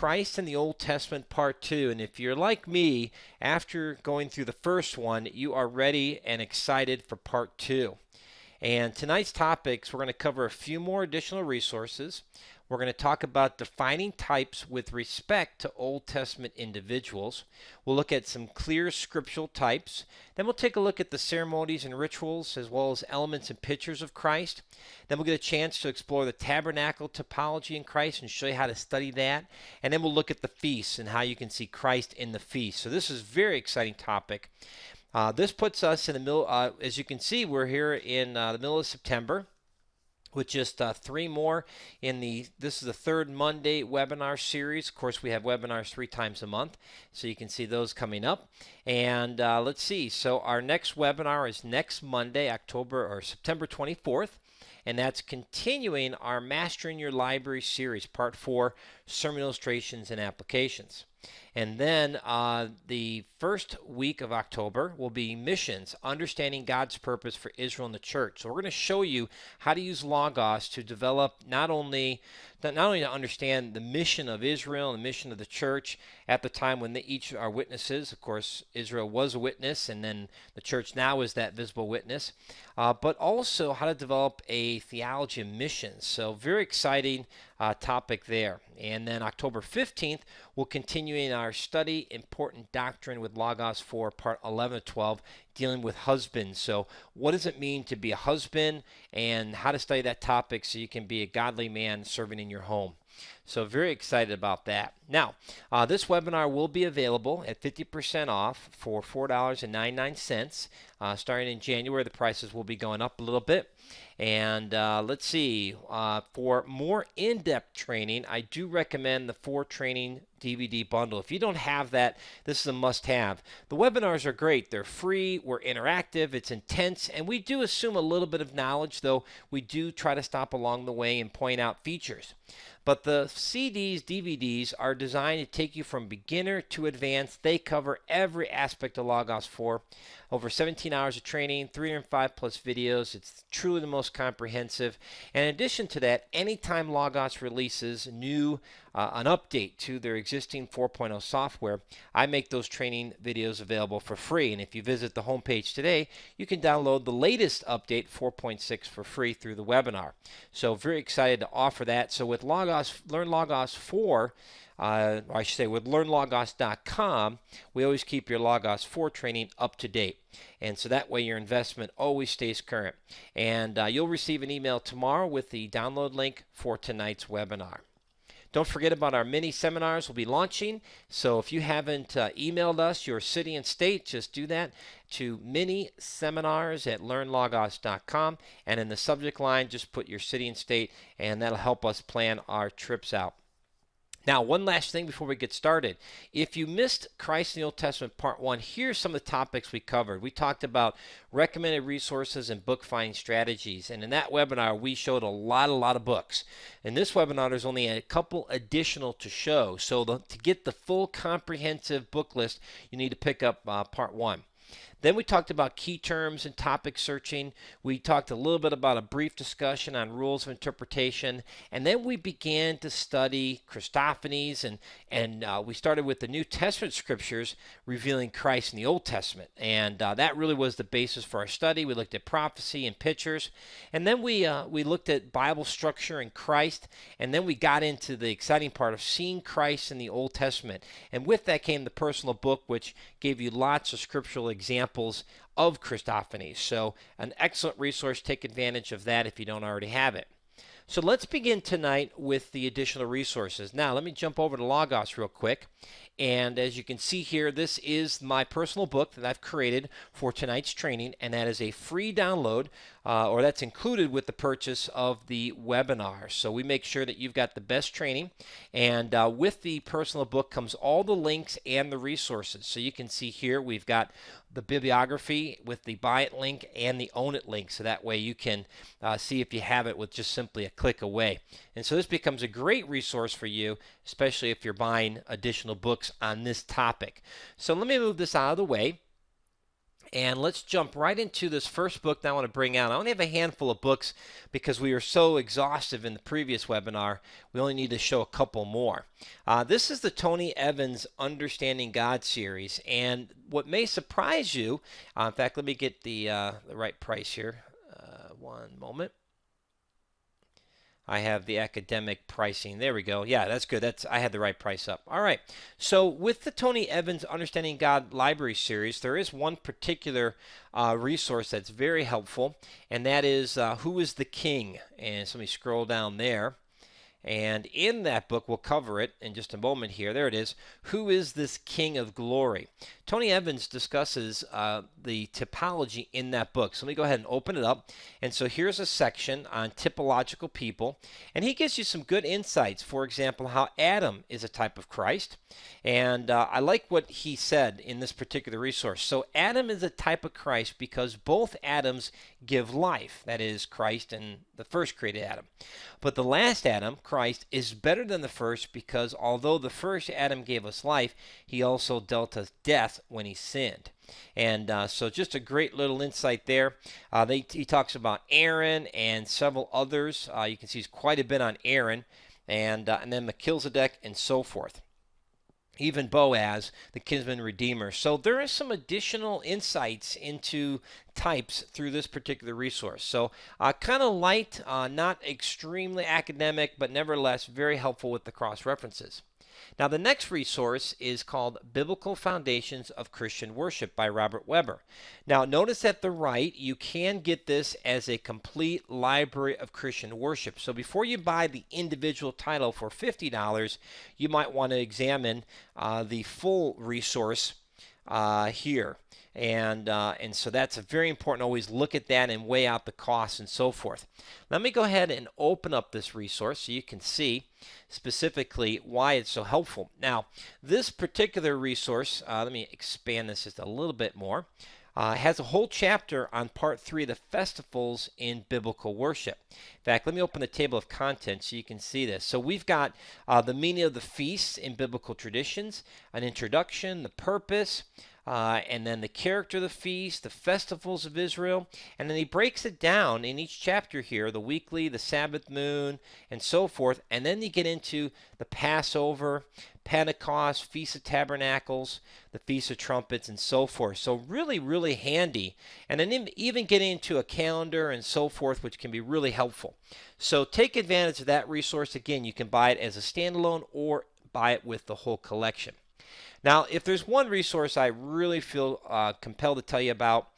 Christ in the Old Testament Part 2. And if you're like me, after going through the first one, you are ready and excited for Part 2. And tonight's topics, we're going to cover a few more additional resources. We're going to talk about defining types with respect to Old Testament individuals. We'll look at some clear scriptural types. Then we'll take a look at the ceremonies and rituals as well as elements and pictures of Christ. Then we'll get a chance to explore the tabernacle topology in Christ and show you how to study that. And then we'll look at the feasts and how you can see Christ in the feast. So this is a very exciting topic. This puts us in the middle, as you can see, we're here in the middle of September with just 3 more this is the third Monday webinar series. Of course, we have webinars 3 times a month, so you can see those coming up. And let's see, so our next webinar is next Monday, September 24th. And that's continuing our Mastering Your Library series, Part 4, Sermon Illustrations and Applications. And then the first week of October will be Missions, Understanding God's Purpose for Israel and the Church. So we're going to show you how to use Logos to develop not only to understand the mission of Israel and the mission of the church at the time when they each are witnesses. Of course, Israel was a witness, and then the church now is that visible witness. But also how to develop a theology of missions. So very exciting topic there. And then October 15th, we'll continue in our study Important Doctrine with Logos for Part 11 of 12, dealing with husbands. So what does it mean to be a husband and how to study that topic so you can be a godly man serving in your home. So very excited about that. Now, this webinar will be available at 50% off for $4.99. Starting in January, the prices will be going up a little bit. And let's see, for more in-depth training, I do recommend the 4 training DVD bundle. If you don't have that, this is a must-have. The webinars are great. They're free, we're interactive, it's intense, and we do assume a little bit of knowledge, though we do try to stop along the way and point out features. But the CDs, DVDs are designed to take you from beginner to advanced. They cover every aspect of Logos 4. Over 17 hours of training, 305 plus videos. It's truly the most comprehensive. And in addition to that, anytime Logos releases an update to their existing 4.0 software, I make those training videos available for free. And if you visit the homepage today, you can download the latest update 4.6 for free through the webinar. So very excited to offer that. So with LearnLogos 4, I should say with LearnLogos.com, we always keep your Logos 4 training up to date. And so that way your investment always stays current. And you'll receive an email tomorrow with the download link for tonight's webinar. Don't forget about our mini seminars we'll be launching. So if you haven't emailed us your city and state, just do that to mini-seminars@LearnLogos.com. And in the subject line, just put your city and state, and that'll help us plan our trips out. Now, one last thing before we get started. If you missed Christ in the Old Testament Part 1, here's some of the topics we covered. We talked about recommended resources and book finding strategies. And in that webinar, we showed a lot of books. In this webinar, there's only a couple additional to show. So to get the full comprehensive book list, you need to pick up Part 1. Then we talked about key terms and topic searching. We talked a little bit about a brief discussion on rules of interpretation. And then we began to study Christophanies, and we started with the New Testament scriptures revealing Christ in the Old Testament. And that really was the basis for our study. We looked at prophecy and pictures. And then we looked at Bible structure and Christ. And then we got into the exciting part of seeing Christ in the Old Testament. And with that came the personal book, which gave you lots of scriptural examples of Christophanies. So an excellent resource. Take advantage of that if you don't already have it. So let's begin tonight with the additional resources. Now let me jump over to Logos real quick. And as you can see here, this is my personal book that I've created for tonight's training, and that is a free download, or that's included with the purchase of the webinar. So we make sure that you've got the best training, and with the personal book comes all the links and the resources. So you can see here we've got the bibliography with the buy it link and the own it link, so that way you can see if you have it with just simply a click away. And so this becomes a great resource for you, especially if you're buying additional books on this topic. So let me move this out of the way. And let's jump right into this first book that I want to bring out. I only have a handful of books because we were so exhaustive in the previous webinar. We only need to show a couple more. This is the Tony Evans Understanding God series. And what may surprise you, in fact, let me get the right price here. One moment. I have the academic pricing. There we go. Yeah, that's good. I had the right price up. All right. So with the Tony Evans Understanding God Library series, there is one particular resource that's very helpful, and that is Who is the King? And so let me scroll down there. And in that book, we'll cover it in just a moment here. There it is. Who is this King of Glory? Tony Evans discusses the typology in that book. So let me go ahead and open it up. And so here's a section on typological people. And he gives you some good insights. For example, how Adam is a type of Christ. And I like what he said in this particular resource. So Adam is a type of Christ because both Adams give life. That is Christ and the first created Adam. But the last Adam, Christ, is better than the first because although the first Adam gave us life, he also dealt us death when he sinned. And so just a great little insight there. He talks about Aaron and several others. You can see quite a bit on Aaron and then Melchizedek and so forth. Even Boaz, the kinsman redeemer. So there is some additional insights into types through this particular resource. So kind of light, not extremely academic, but nevertheless very helpful with the cross references. Now the next resource is called Biblical Foundations of Christian Worship by Robert Weber. Now notice at the right, you can get this as a complete library of Christian worship. So before you buy the individual title for $50, you might want to examine the full resource here. And so that's very important. Always look at that and weigh out the costs and so forth. Let me go ahead and open up this resource so you can see specifically why it's so helpful. Now, this particular resource, let me expand this just a little bit more, has a whole chapter on part 3 of the festivals in biblical worship. In fact, let me open the table of contents so you can see this. So we've got the meaning of the feasts in biblical traditions, an introduction, the purpose, and then the character of the feast, the festivals of Israel, and then he breaks it down in each chapter here, the weekly, the Sabbath moon, and so forth, and then you get into the Passover, Pentecost, Feast of Tabernacles, the Feast of Trumpets, and so forth. So really, really handy, and then even getting into a calendar and so forth, which can be really helpful. So take advantage of that resource. Again, you can buy it as a standalone or buy it with the whole collection. Now, if there's one resource I really feel compelled to tell you about,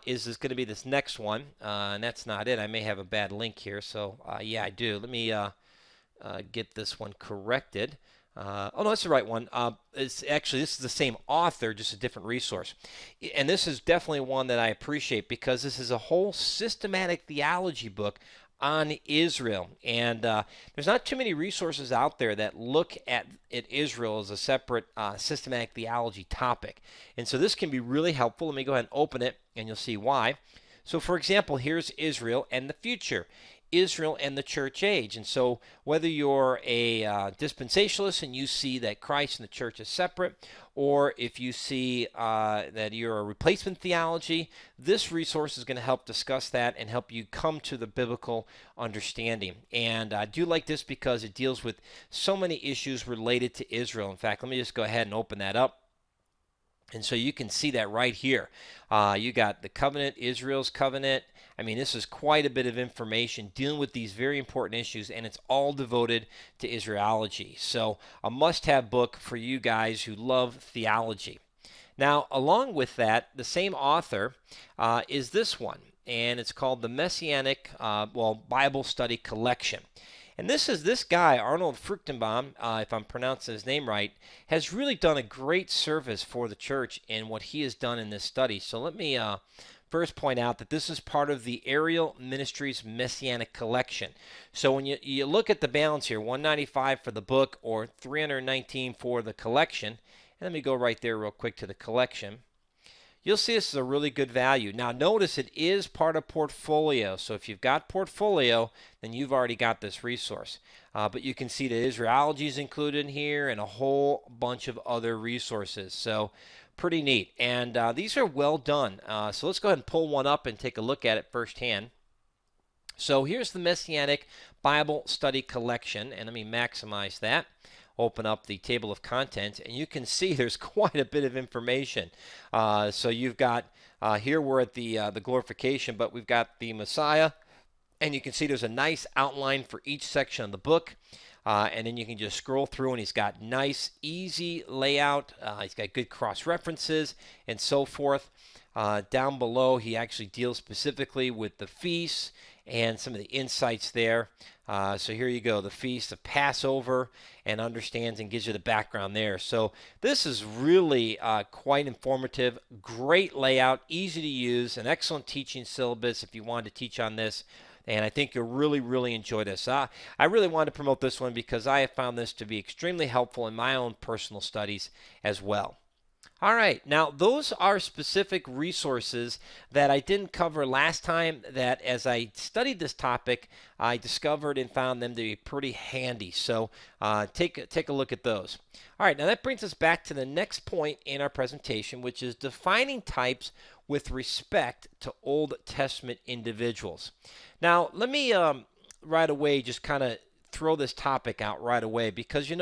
is going to be this next one, and that's not it. I may have a bad link here, so yeah, I do. Let me get this one corrected. Oh, no, that's the right one. It's actually, this is the same author, just a different resource. And this is definitely one that I appreciate because this is a whole systematic theology book on Israel. And there's not too many resources out there that look at Israel as a separate systematic theology topic. And so this can be really helpful. Let me go ahead and open it, and you'll see why. So, for example, here's Israel and the future. Israel and the church age. And so whether you're a dispensationalist and you see that Christ and the church is separate, or if you see that you're a replacement theology, this resource is going to help discuss that and help you come to the biblical understanding. And I do like this because it deals with so many issues related to Israel. In fact, let me just go ahead and open that up. And so you can see that right here. You got the covenant, Israel's covenant. I mean, this is quite a bit of information dealing with these very important issues, and it's all devoted to Israelology. So a must-have book for you guys who love theology. Now, along with that, the same author is this one, and it's called the Messianic Bible Study Collection. And this guy, Arnold Fruchtenbaum, if I'm pronouncing his name right, has really done a great service for the church in what he has done in this study. So let me first point out that this is part of the Ariel Ministries Messianic Collection. So when you look at the balance here, $195 for the book or $319 for the collection, and let me go right there real quick to the collection. You'll see this is a really good value. Now notice it is part of Portfolio. So if you've got Portfolio, then you've already got this resource. But you can see that Israelology is included in here and a whole bunch of other resources. So Pretty neat. And these are well done. So let's go ahead and pull one up and take a look at it firsthand. So here's the Messianic Bible Study Collection, and let me maximize that. Open up the table of contents, and you can see there's quite a bit of information. So you've got here we're at the glorification, but we've got the Messiah, and you can see there's a nice outline for each section of the book. And then you can just scroll through, and he's got nice, easy layout. He's got good cross references and so forth. Down below, he actually deals specifically with the feasts and some of the insights there. So here you go, the Feast of Passover, and understands and gives you the background there. So this is really quite informative, great layout, easy to use, an excellent teaching syllabus if you want to teach on this. And I think you'll really, really enjoy this. I really wanted to promote this one because I have found this to be extremely helpful in my own personal studies as well. All right, now those are specific resources that I didn't cover last time that as I studied this topic, I discovered and found them to be pretty handy. So take a look at those. All right, now that brings us back to the next point in our presentation, which is defining types with respect to Old Testament individuals. Now, let me right away just kind of throw this topic out right away because,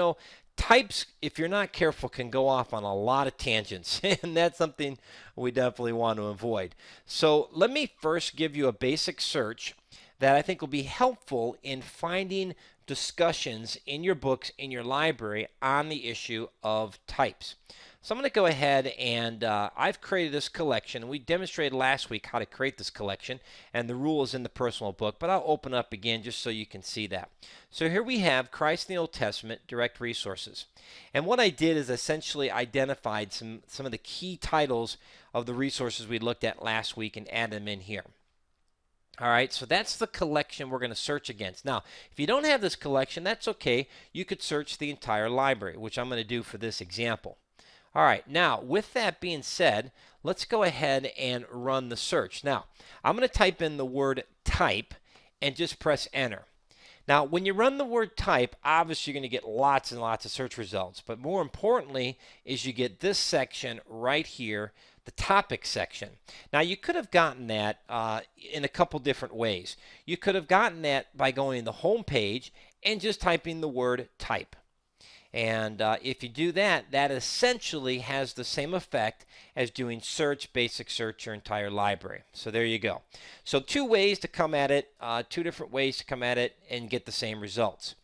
types, if you're not careful, can go off on a lot of tangents, and that's something we definitely want to avoid. So let me first give you a basic search that I think will be helpful in finding discussions in your books, in your library, on the issue of types. So I'm going to go ahead and I've created this collection. And we demonstrated last week how to create this collection, and the rule is in the personal book, but I'll open up again just so you can see that. So here we have Christ in the Old Testament, direct resources. And what I did is essentially identified some of the key titles of the resources we looked at last week and added them in here. All right, so that's the collection we're going to search against. Now, if you don't have this collection, that's okay. You could search the entire library, which I'm going to do for this example. All right, now with that being said, let's go ahead and run the search. Now, I'm going to type in the word type and just press enter. Now, when you run the word type, obviously you're going to get lots and lots of search results, but more importantly is you get this section right here, the topic section. Now, you could have gotten that in a couple different ways. You could have gotten that by going to the home page and just typing the word type. And if you do that, that essentially has the same effect as doing search, basic search, your entire library. So there you go. So two ways to come at it, two different ways to come at it and get the same results.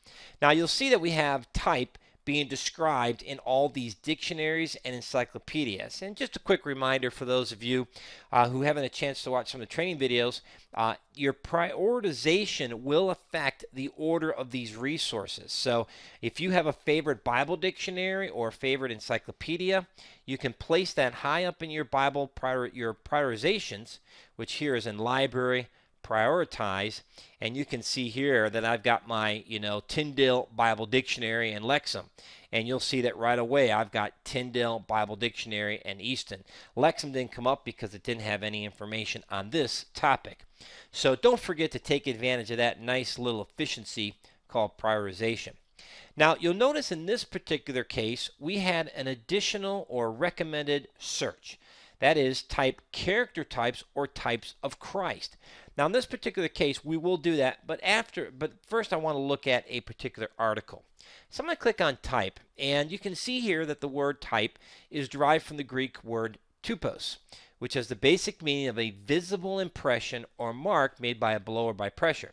Now you'll see that we have type being described in all these dictionaries and encyclopedias. And just a quick reminder for those of you who haven't a chance to watch some of the training videos, your prioritization will affect the order of these resources. So if you have a favorite Bible dictionary or a favorite encyclopedia, you can place that high up in your Bible, your prioritizations, which here is in library, prioritize, and you can see here that I've got my Tyndale Bible Dictionary and Lexham, and you'll see that right away I've got Tyndale Bible Dictionary and Easton. Lexham didn't come up because it didn't have any information on this topic. So don't forget to take advantage of that nice little efficiency called prioritization. Now you'll notice in this particular case we had an additional or recommended search. That is, type character types or types of Christ. Now in this particular case we will do that, but first I want to look at a particular article. So I'm going to click on type, and you can see here that the word type is derived from the Greek word tupos, which has the basic meaning of a visible impression or mark made by a blow or by pressure.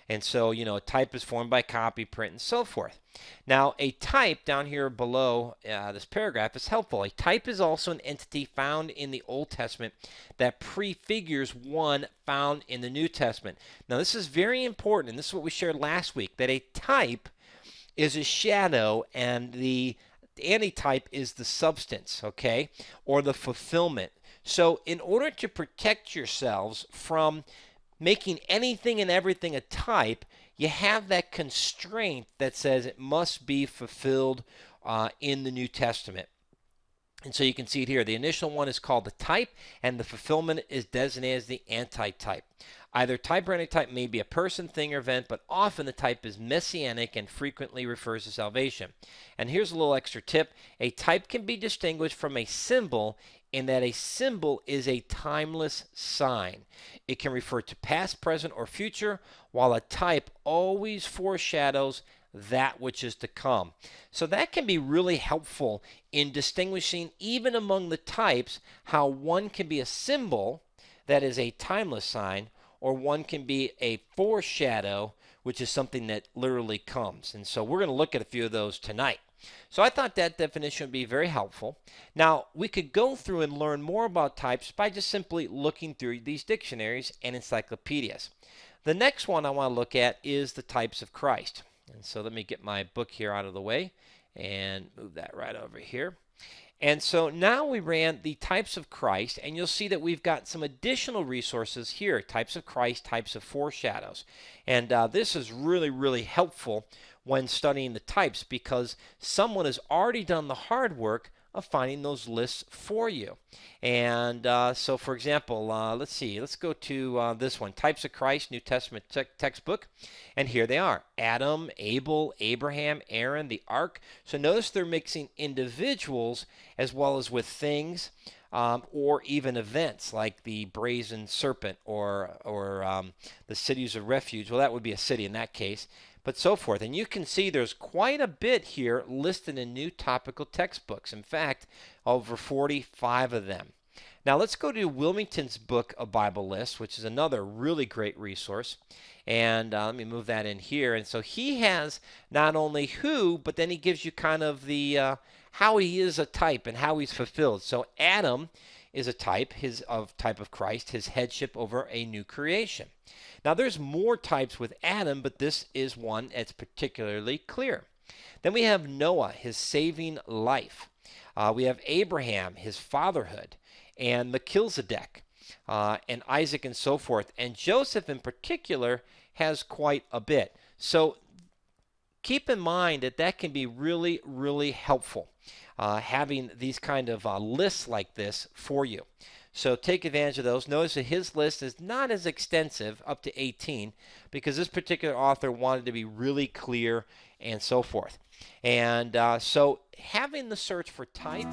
And so, a type is formed by copy, print, and so forth. Now, a type down here below this paragraph is helpful. A type is also an entity found in the Old Testament that prefigures one found in the New Testament. Now, this is very important, and this is what we shared last week, that a type is a shadow and the antitype is the substance, okay, or the fulfillment. So, in order to protect yourselves from making anything and everything a type, you have that constraint that says it must be fulfilled in the New Testament. And so you can see it here. The initial one is called the type, and the fulfillment is designated as the antitype. Either type or antitype may be a person, thing, or event, but often the type is messianic and frequently refers to salvation. And here's a little extra tip. A type can be distinguished from a symbol in that a symbol is a timeless sign. It can refer to past, present, or future, while a type always foreshadows that which is to come. So that can be really helpful in distinguishing, even among the types, how one can be a symbol that is a timeless sign, or one can be a foreshadow, which is something that literally comes. And so we're going to look at a few of those tonight. So I thought that definition would be very helpful. Now, we could go through and learn more about types by just simply looking through these dictionaries and encyclopedias. The next one I want to look at is the types of Christ. And so let me get my book here out of the way and move that right over here. And so now we ran the types of Christ, and you'll see that we've got some additional resources here, types of Christ, types of foreshadows. And this is really, really helpful when studying the types because someone has already done the hard work of finding those lists for you. And so, for example, let's see. Let's go to this one, Types of Christ, New Testament textbook. And here they are. Adam, Abel, Abraham, Aaron, the ark. So notice they're mixing individuals as well as with things or even events like the brazen serpent or the cities of refuge. Well, that would be a city in that case. But so forth. And you can see there's quite a bit here listed in new topical textbooks. In fact, over 45 of them. Now let's go to Wilmington's book, A Bible List, which is another really great resource. And let me move that in here. And so he has not only who, but then he gives you kind of the how he is a type and how he's fulfilled. So Adam is a type, type of Christ, his headship over a new creation. Now there's more types with Adam, but this is one that's particularly clear. Then we have Noah, his saving life. We have Abraham, his fatherhood, and Melchizedek, and Isaac and so forth. And Joseph in particular has quite a bit. So keep in mind that that can be really, really helpful, having these kind of lists like this for you. So take advantage of those. Notice that his list is not as extensive, up to 18, because this particular author wanted to be really clear and so forth. And so having the search for type